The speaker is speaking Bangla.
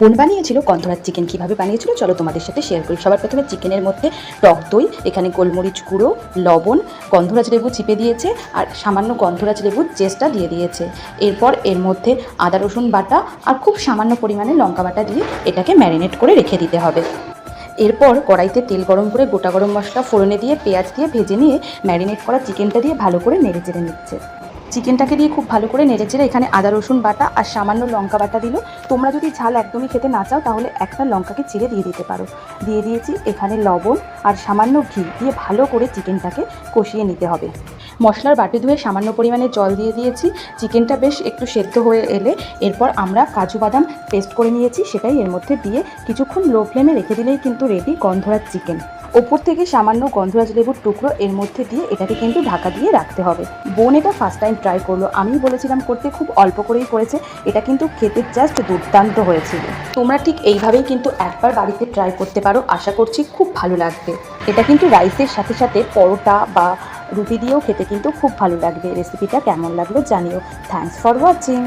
বোন বানিয়েছিল গন্ধরাজ চিকেন। কীভাবে বানিয়েছিল চলো তোমাদের সাথে শেয়ার করি। সবার প্রথমে চিকেনের মধ্যে টক দই, এখানে গোলমরিচ গুঁড়ো, লবণ, গন্ধরাজ লেবু চিপে দিয়েছে আর সামান্য গন্ধরাজ লেবুর জেসটা দিয়ে দিয়েছে। এরপর এর মধ্যে আদা রসুন বাটা আর খুব সামান্য পরিমাণে লঙ্কা বাটা দিয়ে এটাকে ম্যারিনেট করে রেখে দিতে হবে। এরপর কড়াইতে তেল গরম করে গোটা গরম মশলা ফোড়নে দিয়ে পেঁয়াজ দিয়ে ভেজে নিয়ে ম্যারিনেট করা চিকেনটা দিয়ে ভালো করে নেড়ে চেড়ে নিচ্ছে। চিকেনটাকে দিয়ে খুব ভালো করে নেড়েচেড়ে এখানে আদা রসুন বাটা আর সামান্য লঙ্কা বাটা দিল। তোমরা যদি ঝাল একদমই খেতে না চাও তাহলে একটা লঙ্কাকে চিড়ে দিয়ে দিতে পারো। দিয়ে দিয়েছি এখানে লবণ আর সামান্য ঘি দিয়ে ভালো করে চিকেনটাকে কষিয়ে নিতে হবে। মশলার বাটি ধুয়ে সামান্য পরিমাণে জল দিয়ে দিয়েছি। চিকেনটা বেশ একটু সেদ্ধ হয়ে এলে এরপর আমরা কাজু বাদাম পেস্ট করে নিয়েছি সেটাই এর মধ্যে দিয়ে কিছুক্ষণ লো ফ্লেমে রেখে দিলেই কিন্তু রেডি গন্ধরাজ চিকেন। ওপর থেকে সামান্য গন্ধরাজ লেবুর টুকরো এর মধ্যে দিয়ে এটাকে কিন্তু ঢাকা দিয়ে রাখতে হবে। বোন এটা ফার্স্ট টাইম ট্রাই করলো, আমি বলেছিলাম করতে, খুব অল্প করেই করেছে। এটা কিন্তু খেতে জাস্ট দুর্দান্ত হয়েছিল। তোমরা ঠিক এইভাবেই কিন্তু একবার বাড়িতে ট্রাই করতে পারো, আশা করছি খুব ভালো লাগবে। এটা কিন্তু রাইসের সাথে সাথে পরোটা বা রুটি দিয়েও খেতে কিন্তু খুব ভালো লাগবে। রেসিপিটা কেমন লাগলো জানিও। Thanks for watching.